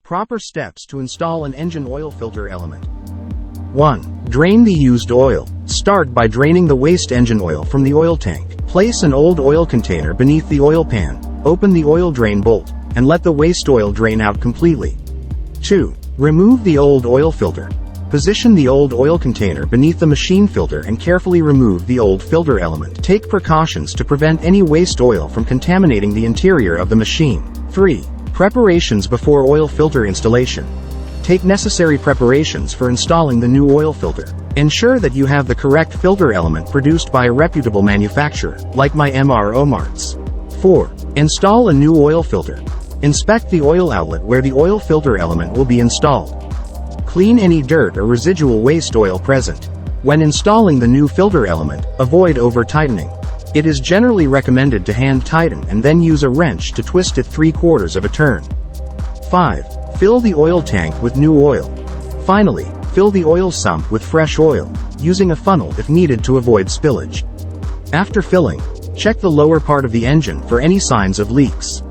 Proper steps to install an engine oil filter element. 1. Drain the used oil. Start by draining the waste engine oil from the oil tank. Place an old oil container beneath the oil pan. Open the oil drain bolt, and let the waste oil drain out completely. 2. Remove the old oil filter. Position the old oil container beneath the machine filter and carefully remove the old filter element. Take precautions to prevent any waste oil from contaminating the interior of the machine. 3. Preparations before oil filter installation. Take necessary preparations for installing the new oil filter. Ensure that you have the correct filter element produced by a reputable manufacturer, like MyMROmarts. 4. Install a new oil filter. Inspect the oil outlet where the oil filter element will be installed. Clean any dirt or residual waste oil present. When installing the new filter element, avoid over-tightening. It is generally recommended to hand tighten and then use a wrench to twist it 3/4 of a turn. 5. Fill the oil tank with new oil. Finally, fill the oil sump with fresh oil, using a funnel if needed to avoid spillage. After filling, check the lower part of the engine for any signs of leaks.